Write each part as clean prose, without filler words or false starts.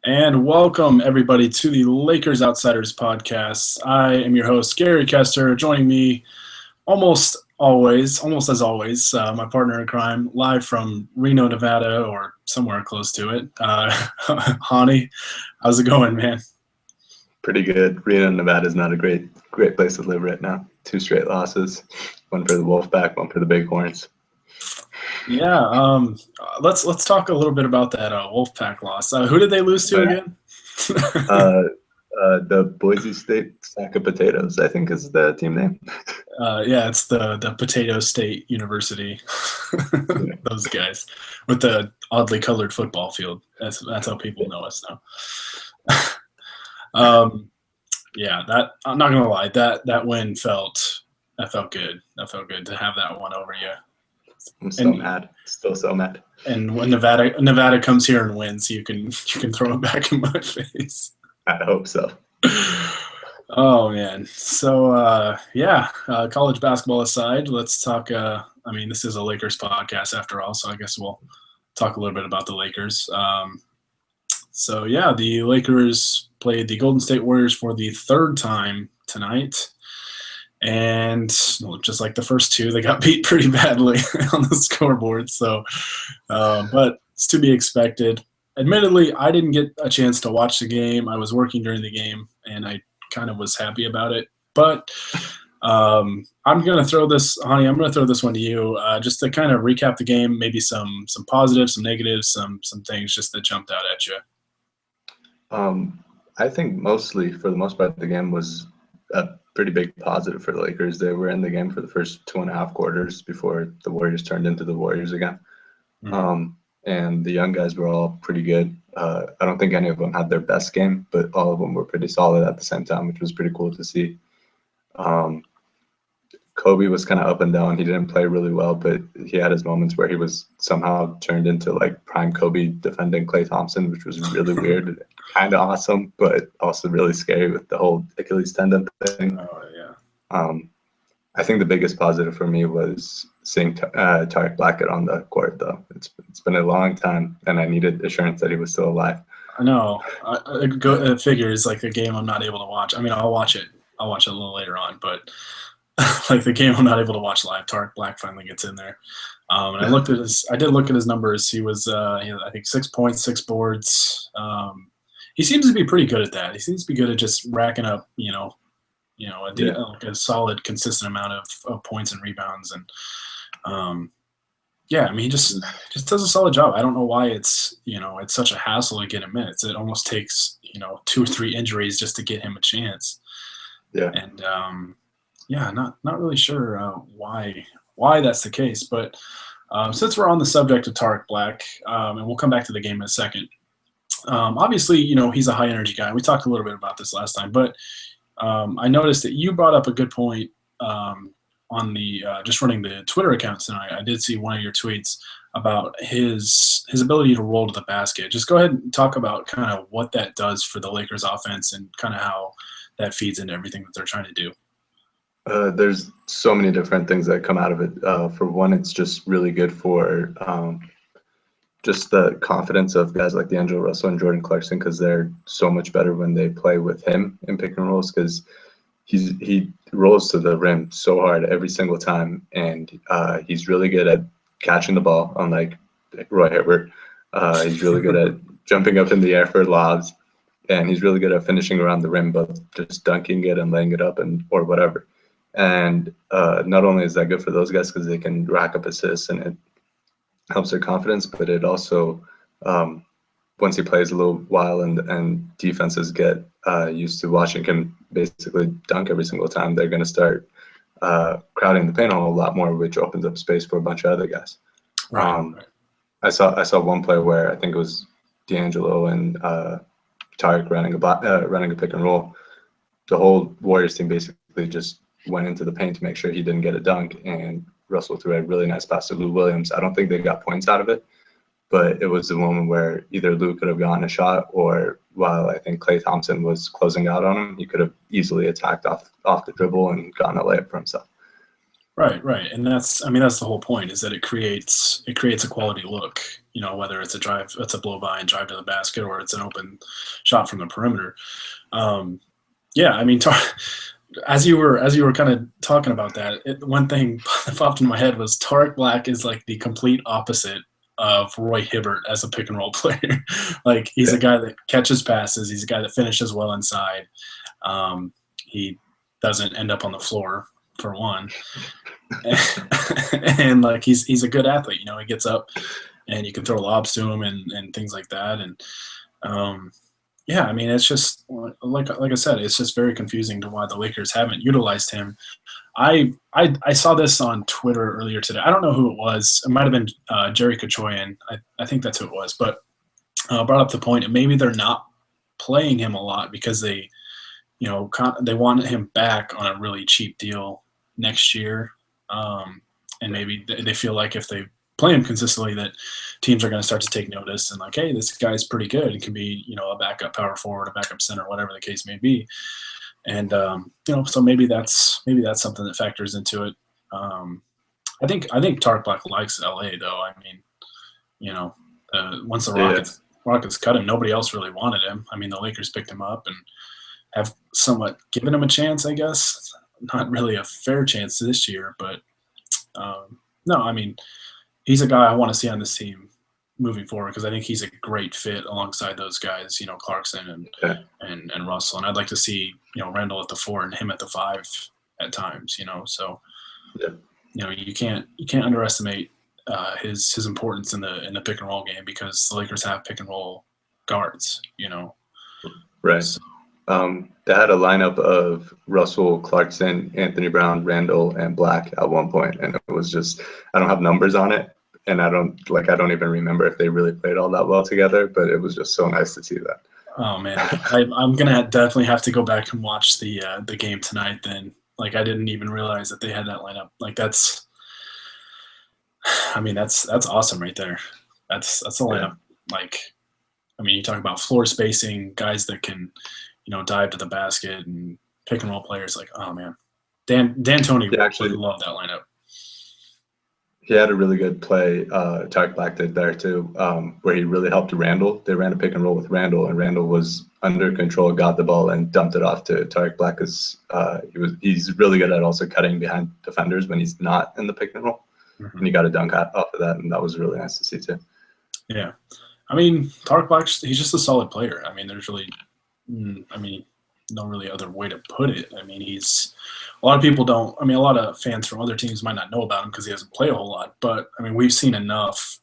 And welcome everybody to the Lakers Outsiders podcast. I am your host, Gary Kester. Joining me almost as always, my partner in crime, live from Reno, Nevada, or somewhere close to it. Honi, how's it going, man? Pretty good. Reno, Nevada is not a great place to live right now. 2 straight losses, one for the Wolfpack, one for the Bighorns. Yeah, let's talk a little bit about that Wolfpack loss. Who did they lose to again? The Boise State Sack of Potatoes, I think, is the team name. Yeah, it's the Potato State University. Those guys with the oddly colored football field. That's how people know us now. Yeah, that I'm not gonna lie, that win felt good. That felt good to have that one over you. I'm so mad. Still so mad. And when Nevada comes here and wins, you can throw it back in my face. I hope so. Oh man. So college basketball aside, let's talk. This is a Lakers podcast after all, so I guess we'll talk a little bit about the Lakers. The Lakers played the Golden State Warriors for the third time tonight. And just like the first two, they got beat pretty badly on the scoreboard. So, but it's to be expected. Admittedly, I didn't get a chance to watch the game. I was working during the game, and I kind of was happy about it. But I'm going to throw this, Honey, I'm going to throw this one to you just to kind of recap the game, maybe some positives, some negatives, some things just that jumped out at you. I think for the most part, the game was a pretty big positive for the Lakers. They were in the game for the first 2.5 quarters before the Warriors turned into the Warriors again. Mm-hmm. And the young guys were all pretty good. I don't think any of them had their best game, but all of them were pretty solid at the same time, which was pretty cool to see. Kobe was kind of up and down. He didn't play really well, but he had his moments where he was somehow turned into like prime Kobe defending Klay Thompson, which was really weird, kind of awesome, but also really scary with the whole Achilles tendon thing. Oh yeah. I think the biggest positive for me was seeing Tariq Blackett on the court, though. It's been a long time, and I needed assurance that he was still alive. I know. It figures like a game I'm not able to watch. I mean, I'll watch it a little later on, but like the game I'm not able to watch live, Tariq Black finally gets in there. And I did look at his numbers. He was, I think 6 points, 6 boards. He seems to be pretty good at that. He seems to be good at just racking up, a solid, consistent amount of points and rebounds. And he just does a solid job. I don't know why it's such a hassle to get him minutes. It almost takes 2 or 3 injuries just to get him a chance. Yeah. And not really sure why that's the case. But since we're on the subject of Tariq Black, and we'll come back to the game in a second. Obviously, he's a high energy guy. We talked a little bit about this last time, but I noticed that you brought up a good point on the just running the Twitter account tonight. I did see one of your tweets about his ability to roll to the basket. Just go ahead and talk about kind of what that does for the Lakers offense and kind of how that feeds into everything that they're trying to do. There's so many different things that come out of it. For one, it's just really good for just the confidence of guys like D'Angelo Russell and Jordan Clarkson, because they're so much better when they play with him in pick and rolls, because he rolls to the rim so hard every single time, and he's really good at catching the ball, unlike Roy Hibbert. He's really good at jumping up in the air for lobs, and he's really good at finishing around the rim, but just dunking it and laying it up or whatever. And not only is that good for those guys because they can rack up assists and it helps their confidence, but it also, once he plays a little while and defenses get used to watching him basically dunk every single time, they're going to start crowding the paint a whole lot more, which opens up space for a bunch of other guys. Right. I saw one play where I think it was D'Angelo and Tariq running a pick and roll. The whole Warriors team basically just went into the paint to make sure he didn't get a dunk, and Russell threw a really nice pass to Lou Williams. I don't think they got points out of it, but it was the moment where either Lou could have gotten a shot, or while I think Klay Thompson was closing out on him, he could have easily attacked off the dribble and gotten a layup for himself. Right, right, and that's the whole point is that it creates a quality look, whether it's a blow by and drive to the basket or it's an open shot from the perimeter. Um, yeah, I mean, as you were kind of talking about that, one thing that popped in my head was Tarek Black is like the complete opposite of Roy Hibbert as a pick and roll player. Like he's a Yeah, guy that catches passes, he's a guy that finishes well inside. He doesn't end up on the floor for one, and like he's a good athlete. He gets up and you can throw lobs to him and things like that. And yeah, I mean, it's just like I said, it's just very confusing to why the Lakers haven't utilized him. I saw this on Twitter earlier today. I don't know who it was. It might have been Jerry Kachoyan. I think that's who it was. But brought up the point, and maybe they're not playing him a lot because they want him back on a really cheap deal next year, and maybe they feel like if they play him consistently, that teams are going to start to take notice and like, hey, this guy's pretty good and can be a backup power forward, a backup center, whatever the case may be. And so maybe that's something that factors into it. Um, I think Tark Black likes LA though. I mean, once the yeah, Rockets cut him, nobody else really wanted him. I mean, the Lakers picked him up and have somewhat given him a chance, I guess. Not really a fair chance this year, but no, I mean, he's a guy I want to see on this team moving forward because I think he's a great fit alongside those guys, Clarkson and yeah, and Russell. And I'd like to see Randall at the 4 and him at the 5 at times. So yeah. you can't underestimate his importance in the pick and roll game because the Lakers have pick and roll guards. Right. So, They had a lineup of Russell, Clarkson, Anthony Brown, Randall, and Black at one point, and it was just I don't have numbers on it, and I don't even remember if they really played all that well together. But it was just so nice to see that. oh man, I'm gonna definitely have to go back and watch the game tonight. Then, like, I didn't even realize that they had that lineup. Like, I mean, that's awesome right there. That's a Yeah, lineup. Like, I mean, you talk about floor spacing, guys that can, dive to the basket and pick and roll players. Like, oh man, Dan Tony he would actually love that lineup. he had a really good play. Tarek Black did there too, where he really helped Randall. They ran a pick and roll with Randall, and Randall was under control, got the ball, and dumped it off to Tarek Black because he's really good at also cutting behind defenders when he's not in the pick and roll, Hmm. and he got a dunk off of that, and that was really nice to see too. Yeah, I mean, Tark Black, he's just a solid player. I mean, there's really, I mean, no really other way to put it. I mean, he's a lot of people don't. I mean, a lot of fans from other teams might not know about him because he doesn't play a whole lot. But I mean, we've seen enough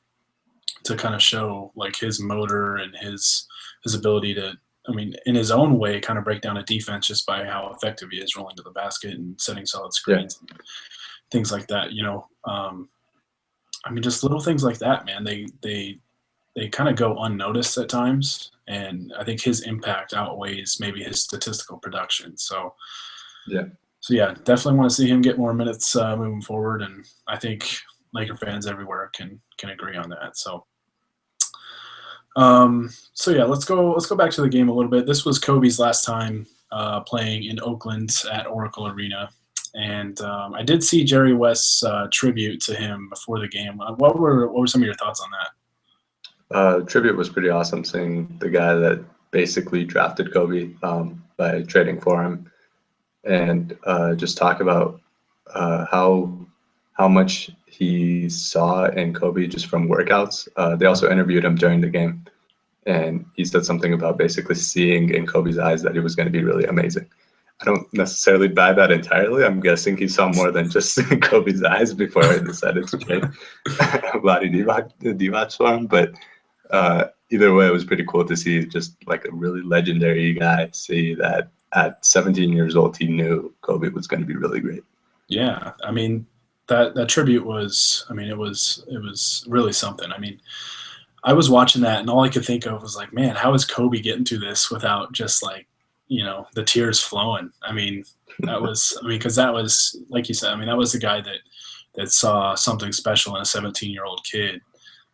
to kind of show like his motor and his ability to. I mean, in his own way, kind of break down a defense just by how effective he is rolling to the basket and setting solid Yeah, screens, and things like that. I mean, just little things like that, man. They kind of go unnoticed at times, and I think his impact outweighs maybe his statistical production. yeah, So yeah, definitely want to see him get more minutes moving forward, and I think Laker fans everywhere can agree on that. So yeah, let's go back to the game a little bit. This was Kobe's last time playing in Oakland at Oracle Arena. And I did see Jerry West's tribute to him before the game. What were some of your thoughts on that? tribute was pretty awesome. Seeing the guy that basically drafted Kobe by trading for him, and just talk about how much he saw in Kobe just from workouts. They also interviewed him during the game, and he said something about basically seeing in Kobe's eyes that he was going to be really amazing. I don't necessarily buy that entirely. I'm guessing he saw more than just in Kobe's eyes before he decided to trade Vlade Divac for him. But either way, it was pretty cool to see just like a really legendary guy see that at 17 years old, he knew Kobe was going to be really great. Yeah, I mean that tribute was. I mean it was really something. I mean I was watching that and all I could think of was like, man, how is Kobe getting to this without just like the tears flowing? I mean because that was like you said. I mean that was the guy that saw something special in a 17-year-old kid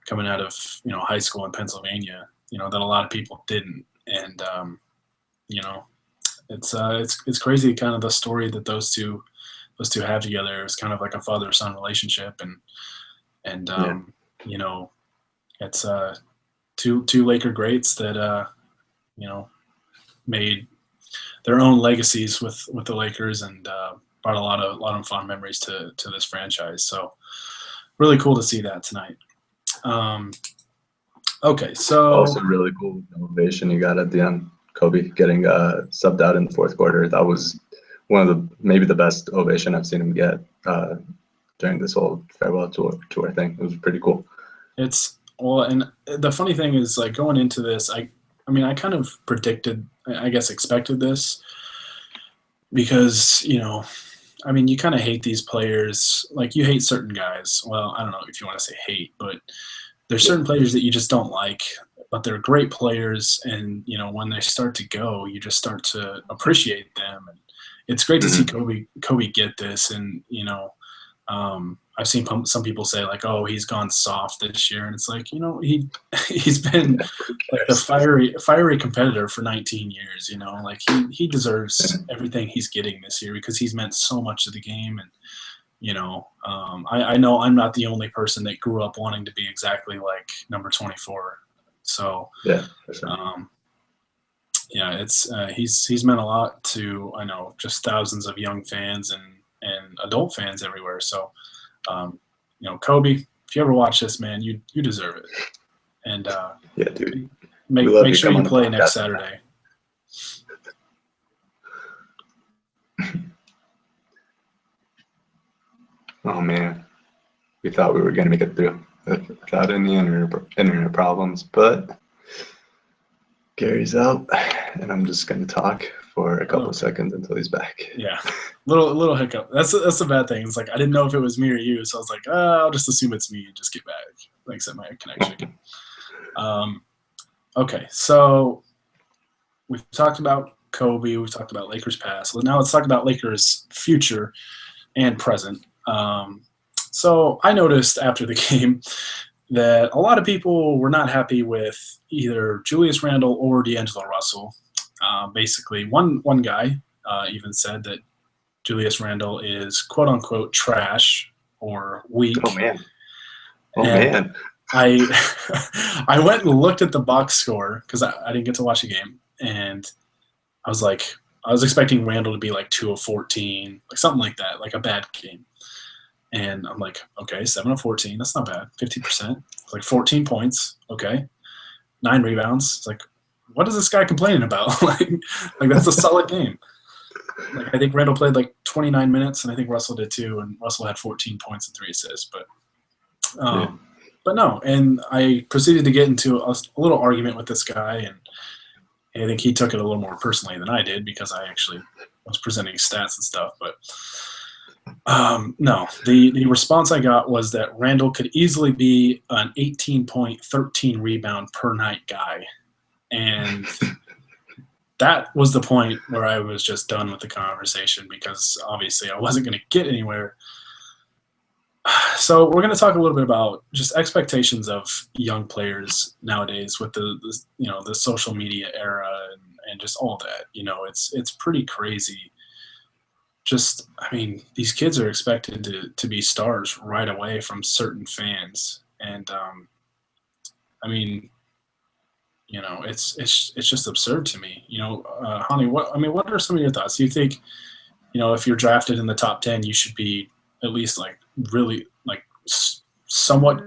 coming out of high school in Pennsylvania. That a lot of people didn't, and you know it's crazy kind of the story that those two two have together. It was kind of like a father-son relationship, and Yeah. you know, it's two Laker greats that made their own legacies with the Lakers, and brought a lot of fun memories to this franchise. So really cool to see that tonight. Okay, so Also, really cool ovation you got at the end. Kobe getting subbed out in the fourth quarter. That was one of maybe the best ovation I've seen him get during this whole farewell tour thing. It was pretty cool. it's well, and the funny thing is, like, going into this, I mean, I kind of predicted, I guess, expected this, because I mean, you kind of hate these players. Like, you hate certain guys. Well, I don't know if you want to say hate, but there's Yeah. certain players that you just don't like, but they're great players, and when they start to go, you just start to appreciate them. And it's great to see Mm-hmm. Kobe get this. And I've seen some people say, like, oh, he's gone soft this year, and it's like, he's been Yeah, who like the cares? fiery competitor for 19 years. Like, he deserves everything he's getting this year, because he's meant so much to the game. And I know I'm not the only person that grew up wanting to be exactly like number 24. So Yeah, for sure. yeah, it's he's meant a lot to, I know, just thousands of young fans and adult fans everywhere. So Kobe, if you ever watch this, man, you deserve it. And Yeah, dude. We make love make you. sure Come you on the play next podcast. Saturday. Oh man, we thought we were gonna make it through without any internet problems, but Gary's out, and I'm just gonna talk for a couple Hello. seconds until he's back. Yeah, little hiccup. That's the bad thing. It's like, I didn't know if it was me or you, so I was like, I'll just assume it's me and just get back. Like I said, my connection again. Okay, so we've talked about Kobe. We've talked about Lakers past. Now let's talk about Lakers future and present. So I noticed after the game that a lot of people were not happy with either Julius Randle or D'Angelo Russell. Basically, one guy even said that Julius Randle is quote unquote trash or weak. Oh man. Oh And man. I I went and looked at the box score, because I didn't get to watch the game, and I was like, I was expecting Randle to be like 2 of 14, like something like that, like a bad game. And I'm like, okay, 7 of 14, that's not bad, 50%. It's like 14 points, okay, 9 rebounds. It's like, what is this guy complaining about? like that's a solid game. Like, I think Randall played like 29 minutes, and I think Russell did too, and Russell had 14 points and 3 assists. Yeah. But no, and I proceeded to get into a little argument with this guy, and I think he took it a little more personally than I did, because I actually was presenting stats and stuff. But no, the response I got was that Randall could easily be an 18-point, 13 rebound per night guy, and that was the point where I was just done with the conversation, because obviously I wasn't going to get anywhere. So we're going to talk a little bit about just expectations of young players nowadays with the social media era, and just all that. It's pretty crazy. Just, I mean, these kids are expected to be stars right away from certain fans, and I mean, it's just absurd to me. Honi, what are some of your thoughts? Do you think, if you're drafted in the top 10, you should be at least like really like somewhat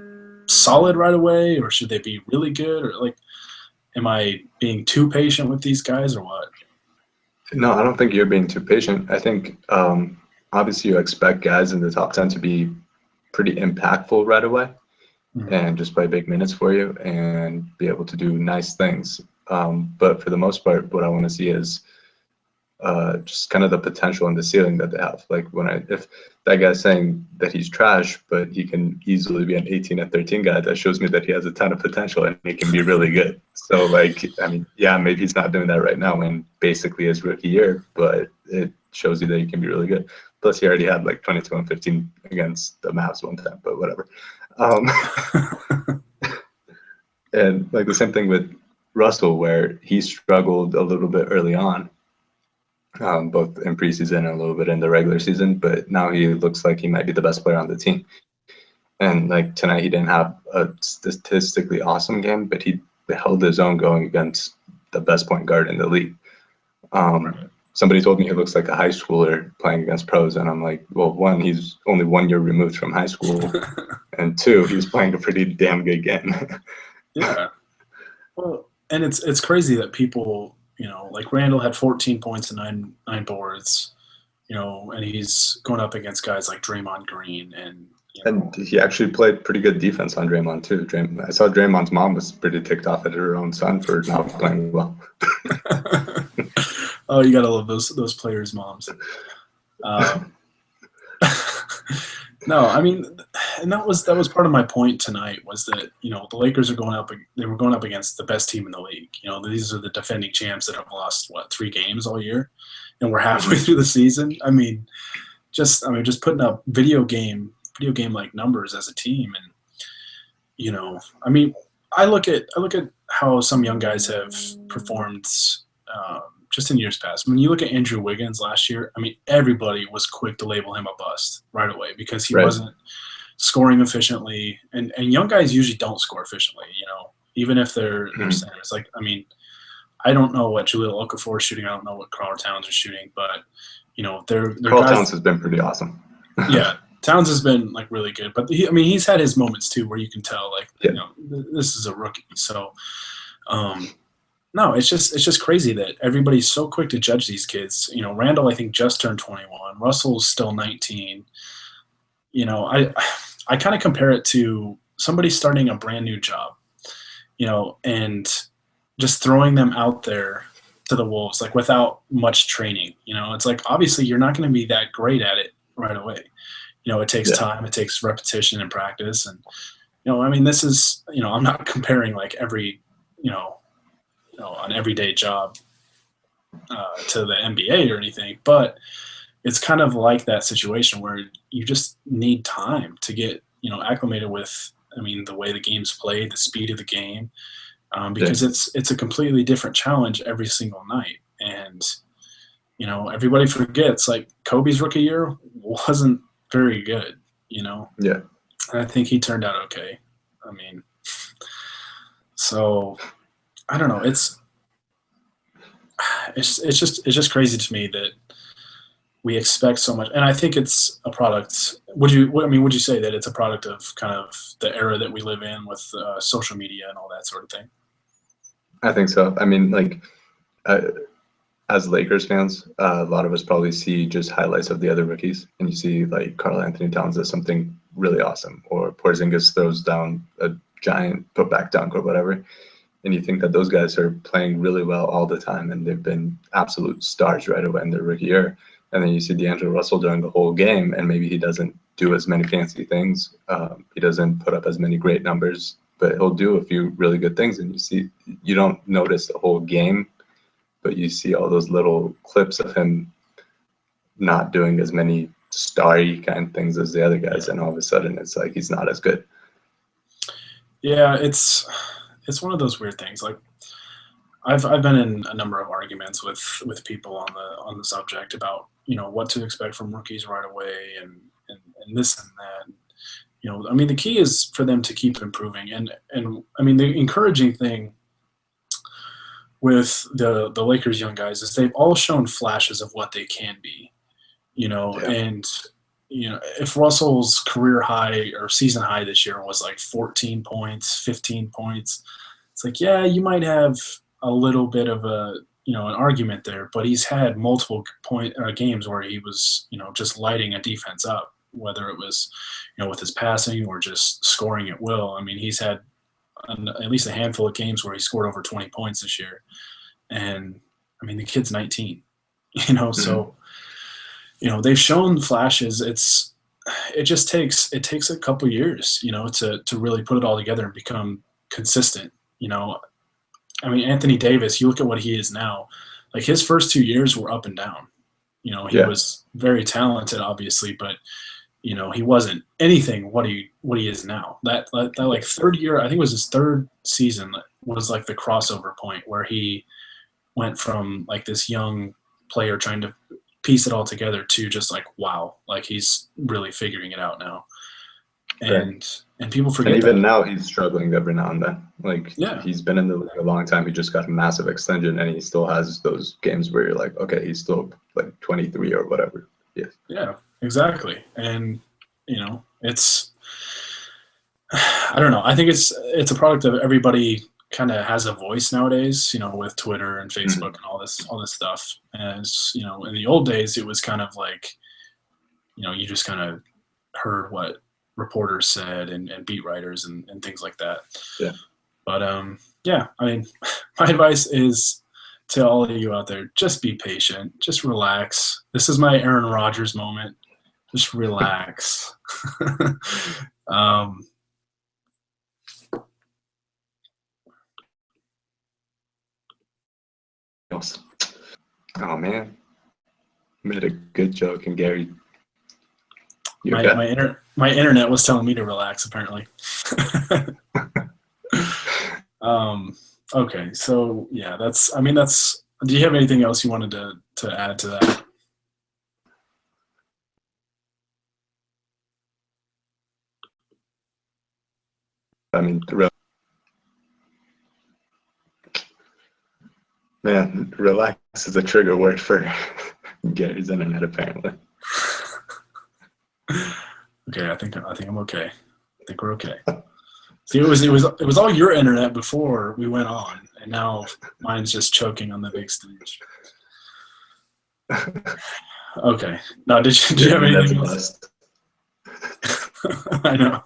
solid right away, or should they be really good, or like, am I being too patient with these guys, or what? No, I don't think you're being too patient. I think obviously you expect guys in the top 10 to be pretty impactful right away Mhm. and just play big minutes for you and be able to do nice things. But for the most part, what I want to see is just kind of the potential and the ceiling that they have. Like if that guy's saying that he's trash, but he can easily be an 18 and 13 guy, that shows me that he has a ton of potential and he can be really good. So like, I mean, yeah, maybe he's not doing that right now in basically his rookie year, but it shows you that he can be really good. Plus, he already had like 22 and 15 against the Mavs one time, but whatever. And like the same thing with Russell, where he struggled a little bit early on. both in preseason and a little bit in the regular season. But now he looks like he might be the best player on the team. And like tonight, he didn't have a statistically awesome game, but he held his own going against the best point guard in the league. Somebody told me he looks like a high schooler playing against pros, and I'm like, well, one, he's only 1 year removed from high school, and two, he was playing a pretty damn good game. Yeah. Well, and it's crazy that people, like Randall had 14 points and nine boards, and he's going up against guys like Draymond Green and. And he actually played pretty good defense on Draymond too. I saw Draymond's mom was pretty ticked off at her own son for not playing well. Oh, you gotta love those players' moms. No, I mean, and that was part of my point tonight was that the Lakers are going up. They were going up against the best team in the league. These are the defending champs that have lost 3 games all year, and we're halfway through the season. I mean, just putting up video game like numbers as a team, and I mean, I look at how some young guys have performed just in years past. When you look at Andrew Wiggins last year, I mean, everybody was quick to label him a bust right away because he wasn't scoring efficiently, and young guys usually don't score efficiently. Even if they're centers. Like, I mean, I don't know what Jahlil Okafor is shooting. I don't know what Karl Towns is shooting, but they're Karl guys, Towns has been pretty awesome. Yeah. Towns has been like really good, but he's had his moments too where you can tell like this is a rookie. So, no, it's just crazy that everybody's so quick to judge these kids. Randall I think just turned 21. Russell's still 19. I kind of compare it to somebody starting a brand new job, and just throwing them out there to the wolves like without much training. It's like obviously you're not going to be that great at it right away. It takes time, it takes repetition and practice. And, I mean, this is, I'm not comparing like every, an everyday job to the NBA or anything, but it's kind of like that situation where you just need time to get, acclimated with, the way the game's played, the speed of the game, because it's a completely different challenge every single night. And, everybody forgets like Kobe's rookie year wasn't very good, Yeah. And I think he turned out okay. I mean, so I don't know. It's just crazy to me that we expect so much, and I think it's a product. Would you say that it's a product of kind of the era that we live in with social media and all that sort of thing? I think so. I mean, like, as Lakers fans, a lot of us probably see just highlights of the other rookies, and you see like Karl Anthony Towns does something really awesome, or Porzingis throws down a giant putback dunk or whatever, and you think that those guys are playing really well all the time, and they've been absolute stars right away in their rookie year. And then you see D'Angelo Russell during the whole game, and maybe he doesn't do as many fancy things. He doesn't put up as many great numbers, but he'll do a few really good things, and you don't notice the whole game, but you see all those little clips of him not doing as many starry kind of things as the other guys, and all of a sudden it's like he's not as good. Yeah, it's one of those weird things. Like I've been in a number of arguments with people on the subject about what to expect from rookies right away and this and that. The key is for them to keep improving, and the encouraging thing with the Lakers young guys is they've all shown flashes of what they can be, and if Russell's career high or season high this year was like 14 points, 15 points, it's like, yeah, you might have a little bit of an argument there, but he's had multiple games where he was, just lighting a defense up, whether it was, with his passing or just scoring at will. I mean, he's had at least a handful of games where he scored over 20 points this year. And the kid's 19, so, they've shown flashes. It takes a couple years, to really put it all together and become consistent. Anthony Davis, you look at what he is now, like his first 2 years were up and down. He was very talented, obviously, but he wasn't anything what he is now. That like third year, I think it was his third season, was like the crossover point where he went from like this young, player trying to piece it all together to just like, wow, like he's really figuring it out now. And people forget and even that. now he's struggling every now and then. Like Yeah. he's been in the league a long time. He just got a massive extension, and he still has those games where you're like, okay, he's still like 23 or whatever. Yes. Yeah, exactly. And it's I don't know. I think it's a product of everybody kind of has a voice nowadays, with Twitter and Facebook and all this stuff. As in the old days, it was kind of like, you just kind of heard what reporters said and beat writers and things like that. Yeah. But yeah, I mean, my advice is to all of you out there: just be patient, just relax. This is my Aaron Rodgers moment. Just relax. Oh man, made a good joke, and Gary, my internet was telling me to relax. Apparently. Okay, so yeah, that's. Do you have anything else you wanted to add to that? I mean, man, relax is a trigger word for Gary's internet, apparently. Okay, I think I'm okay. I think we're okay. See, it was all your internet before we went on, and now mine's just choking on the big stage. Okay. Now, did you have anything else? I know.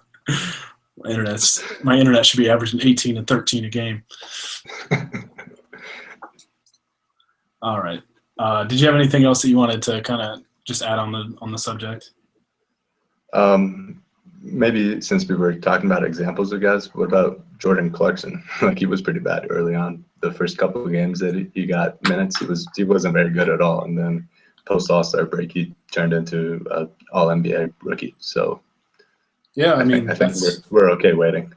My internet should be averaging 18 and 13 a game. All right. Did you have anything else that you wanted to kind of just add on the subject? Maybe since we were talking about examples of guys, what about Jordan Clarkson? Like he was pretty bad early on. The first couple of games that he got minutes, he wasn't very good at all. And then post All-Star break, he turned into an All-NBA rookie. So yeah, I think we're okay waiting.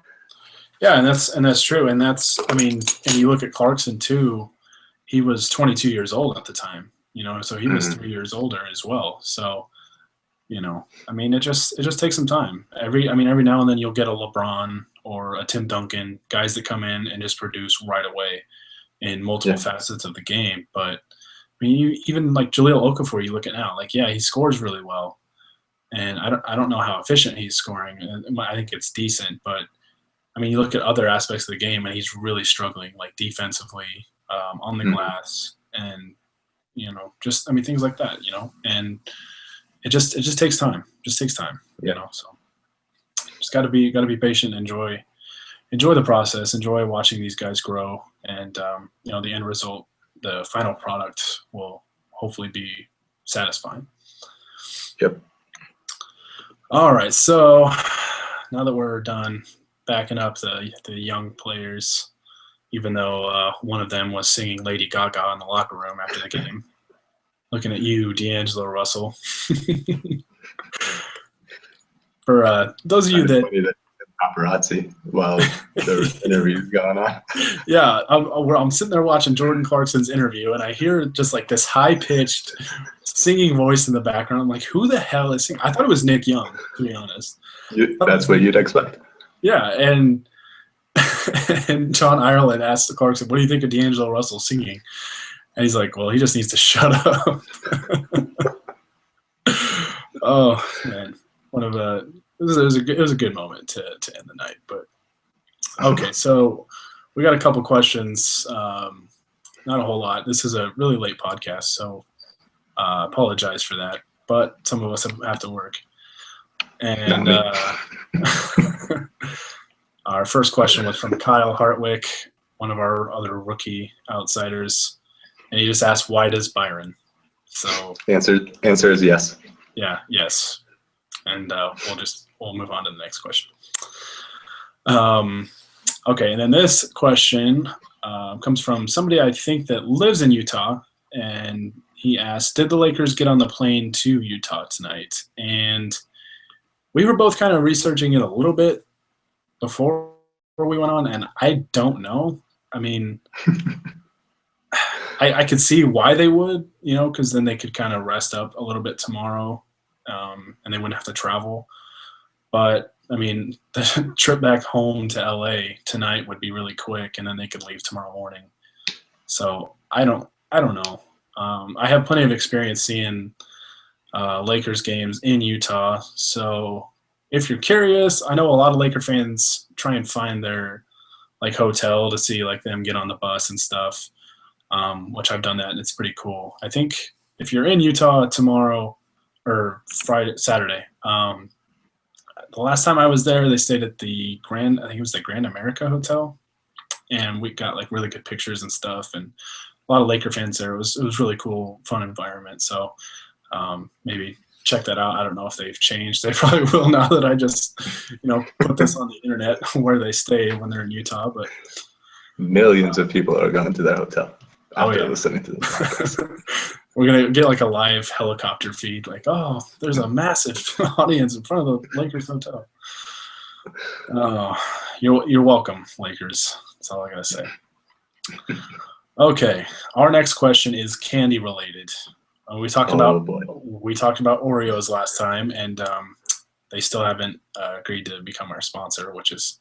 Yeah, and that's true. And and you look at Clarkson too. He was 22 years old at the time. So he was 3 years older as well. So. It just takes some time. Every now and then you'll get a LeBron or a Tim Duncan, guys that come in and just produce right away in multiple facets of the game. But even like Jahlil Okafor, you look at now, like he scores really well, and I don't know how efficient he's scoring. I think it's decent, but you look at other aspects of the game, and he's really struggling, like defensively, on the glass, and just things like that, and. It just takes time. Just takes time, So just got to be patient. Enjoy the process. Enjoy watching these guys grow, and the end result, the final product, will hopefully be satisfying. Yep. All right. So now that we're done backing up the young players, even though one of them was singing Lady Gaga in the locker room after the game. Looking at you, D'Angelo Russell. For those of you that paparazzi while the interview's going on. Yeah, I'm sitting there watching Jordan Clarkson's interview, and I hear just like this high-pitched singing voice in the background. I'm like, who the hell is singing? I thought it was Nick Young, to be honest. That's what you'd expect. Yeah, and John Ireland asked Clarkson, "What do you think of D'Angelo Russell singing?" And he's like, well, he just needs to shut up. Oh man, it was a good moment to end the night. But okay, so we got a couple questions. Not a whole lot. This is a really late podcast, so apologize for that. But some of us have to work. And our first question was from Kyle Hartwick, one of our other rookie outsiders. And he just asked, why does Byron? So answer is yes. Yeah, yes. And we'll move on to the next question. Okay, and then this question comes from somebody I think that lives in Utah, and he asked, did the Lakers get on the plane to Utah tonight? And we were both kind of researching it a little bit before we went on, and I don't know. I could see why they would, because then they could kind of rest up a little bit tomorrow, and they wouldn't have to travel. But I mean, the trip back home to LA tonight would be really quick, and then they could leave tomorrow morning. So I don't know. I have plenty of experience seeing Lakers games in Utah. So if you're curious, I know a lot of Laker fans try and find their like hotel to see like them get on the bus and stuff, which I've done that and it's pretty cool. I think if you're in Utah tomorrow or Friday, Saturday, the last time I was there, they stayed at the Grand, I think it was the Grand America Hotel, and we got like really good pictures and stuff, and a lot of Laker fans there. It was really cool, fun environment. So maybe check that out. I don't know if they've changed. They probably will now that I just put this on the internet where they stay when they're in Utah. But Millions of people are going to that hotel after yeah. listening to this podcast. We're gonna get like a live helicopter feed, like, oh, there's a massive audience in front of the Lakers hotel. Oh, you're welcome, Lakers. That's all I gotta say. Okay, our next question is candy related. We talked about Oreos last time, and they still haven't agreed to become our sponsor, which is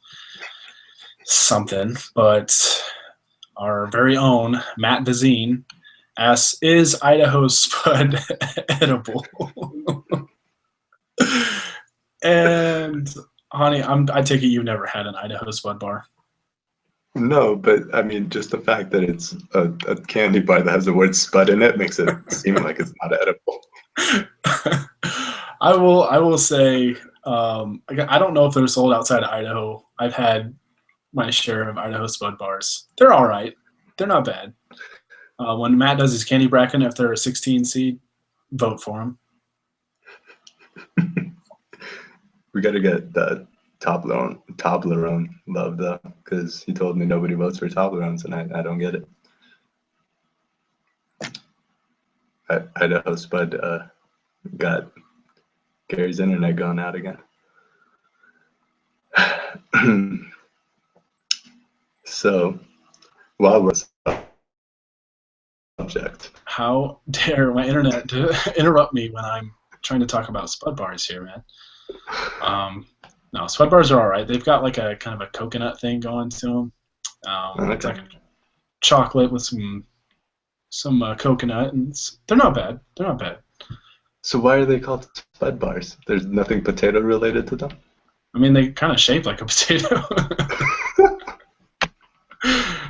something. But our very own Matt Vazine asks, "Is Idaho Spud edible?" And Honi, I take it you've never had an Idaho Spud bar. No, but I mean, just the fact that it's a candy bar that has the word Spud in it makes it seem like it's not edible. I will say, I don't know if they're sold outside of Idaho. I've had my share of Idaho Spud bars. They're all right. They're not bad. When Matt does his candy bracket, if they're a 16 seed, vote for him. We got to get the Toblerone love though, because he told me nobody votes for Toblerones, and I don't get it. Idaho Spud got Gary's internet going out again. So, while we're subject, how dare my internet interrupt me when I'm trying to talk about Spud bars here, man? No, Spud bars are all right. They've got like a kind of a coconut thing going to them. It's like a chocolate with some coconut, and they're not bad. They're not bad. So why are they called Spud bars? There's nothing potato related to them? I mean, they kind of shape like a potato.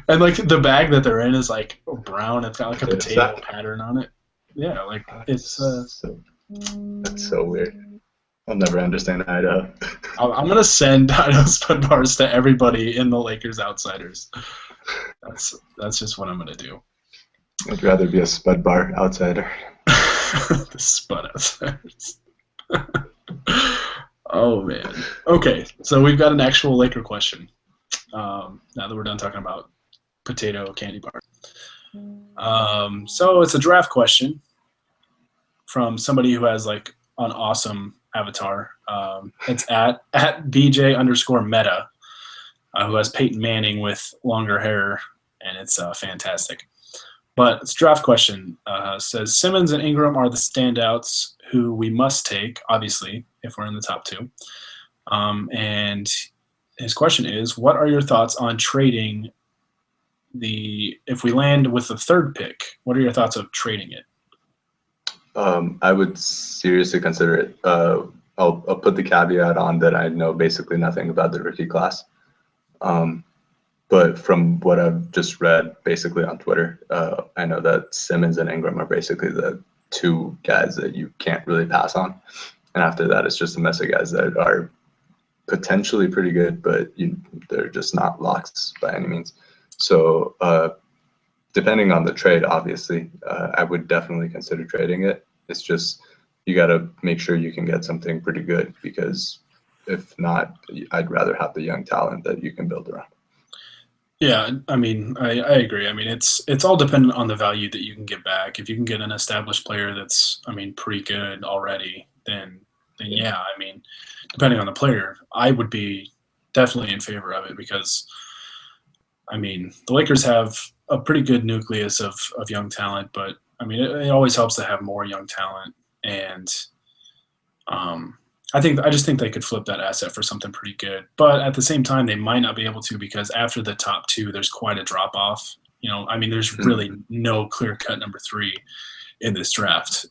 And like the bag that they're in is like brown. It's got like a potato pattern on it. Yeah, like it's. That's so weird. I'll never understand Idaho. I'm gonna send Idaho Spud bars to everybody in the Lakers Outsiders. That's just what I'm gonna do. I'd rather be a Spud bar outsider. The Spud Outsiders. Oh man. Okay, so we've got an actual Laker question. Now that we're done talking about potato candy bar. So it's a draft question from somebody who has like an awesome avatar. It's at BJ_Meta, who has Peyton Manning with longer hair, and it's fantastic. But it's a draft question. Says Simmons and Ingram are the standouts who we must take, obviously, if we're in the top two. And his question is, what are your thoughts on trading if we land with the third pick, what are your thoughts of trading it? I would seriously consider it. I'll put the caveat on that I know basically nothing about the rookie class. But from what I've just read basically on Twitter, I know that Simmons and Ingram are basically the two guys that you can't really pass on. And after that, it's just a mess of guys that are potentially pretty good, but they're just not locks by any means. So depending on the trade, obviously, I would definitely consider trading it. It's just you got to make sure you can get something pretty good, because if not, I'd rather have the young talent that you can build around. Yeah, I mean, I agree. I mean, it's all dependent on the value that you can get back. If you can get an established player that's, I mean, pretty good already, then yeah, I mean, depending on the player, I would be definitely in favor of it, because I mean, the Lakers have a pretty good nucleus of young talent, but I mean, it always helps to have more young talent. And I just think they could flip that asset for something pretty good. But at the same time, they might not be able to because after the top two, there's quite a drop off. I mean, there's really no clear cut number three in this draft.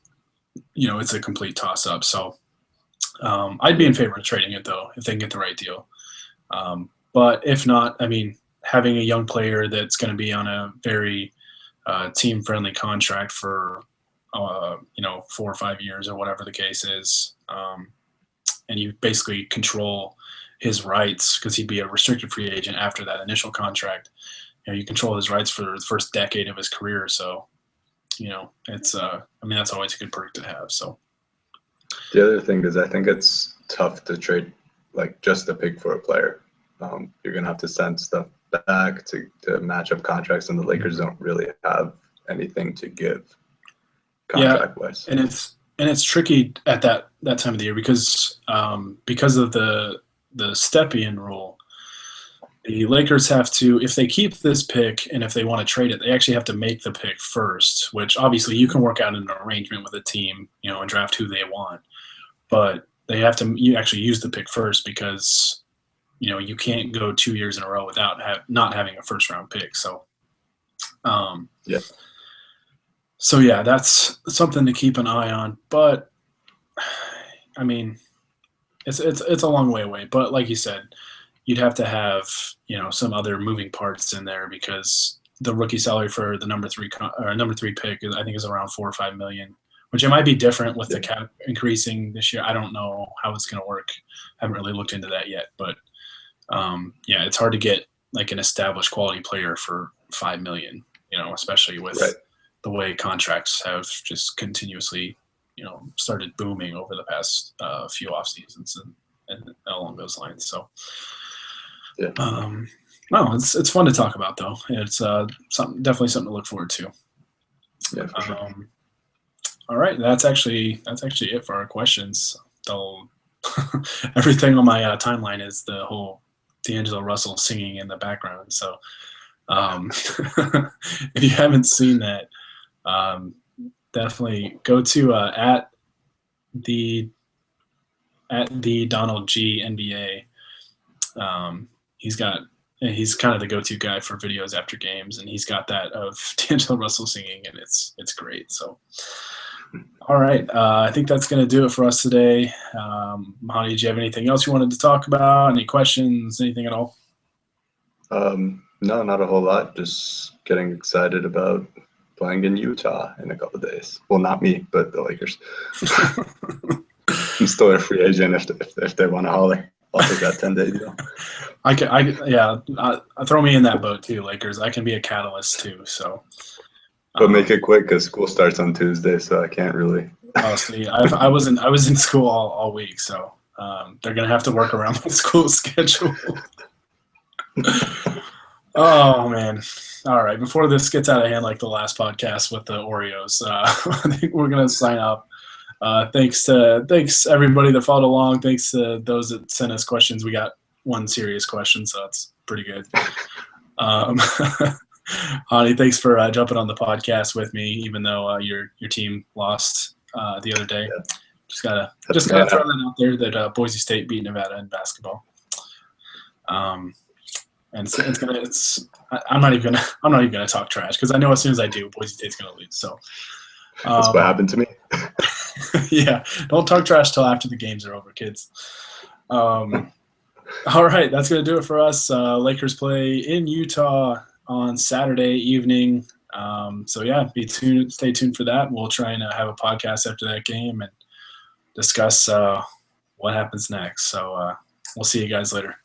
It's a complete toss up. So I'd be in favor of trading it though if they can get the right deal. But if not, I mean, having a young player that's going to be on a very team-friendly contract for 4 or 5 years or whatever the case is, and you basically control his rights because he'd be a restricted free agent after that initial contract. You control his rights for the first decade of his career. So, it's that's always a good perk to have. So the other thing is I think it's tough to trade like just a pick for a player. You're going to have to send stuff back to match up contracts, and the Lakers don't really have anything to give contract-wise. Yeah, and it's tricky at that time of the year because of the step-in rule. The Lakers have to, if they keep this pick and if they want to trade it, they actually have to make the pick first, which obviously you can work out an arrangement with a team, and draft who they want. But they have to actually use the pick first because you can't go 2 years in a row without not having a first round pick. So, So that's something to keep an eye on. But I mean, it's a long way away. But like you said, you'd have to have some other moving parts in there because the rookie salary for the number three pick I think is around $4 or $5 million, which it might be different with the cap increasing this year. I don't know how it's going to work. I haven't really looked into that yet, but. It's hard to get like an established quality player for $5 million, especially with the way contracts have just continuously, started booming over the past few off seasons and along those lines. So, it's fun to talk about though. It's definitely something to look forward to. Yeah, for sure. All right, that's actually it for our questions. Everything on my timeline is the whole D'Angelo Russell singing in the background. So if you haven't seen that, definitely go to at the Donald G NBA. He's kind of the go-to guy for videos after games, and he's got that of D'Angelo Russell singing, and it's great. So. All right. I think that's going to do it for us today. Honi, did you have anything else you wanted to talk about? Any questions? Anything at all? No, not a whole lot. Just getting excited about playing in Utah in a couple of days. Well, not me, but the Lakers. I'm still a free agent if they want to holler. I'll take that 10-day deal. Throw me in that boat too, Lakers. I can be a catalyst too. So. But make it quick because school starts on Tuesday, so I can't really. Oh, see, I was in school all week, so they're gonna have to work around my school schedule. Oh man! All right, before this gets out of hand like the last podcast with the Oreos, I think we're gonna sign off. Thanks everybody that followed along. Thanks to those that sent us questions. We got one serious question, so that's pretty good. Honi, thanks for jumping on the podcast with me, even though your team lost the other day. Yeah. Just gotta throw that out there that Boise State beat Nevada in basketball. And I'm not even gonna talk trash because I know as soon as I do, Boise State's gonna lose. So that's what happened to me. Yeah, don't talk trash till after the games are over, kids. All right, that's gonna do it for us. Lakers play in Utah on Saturday evening. Stay tuned for that. We'll try and have a podcast after that game and discuss what happens next. So we'll see you guys later.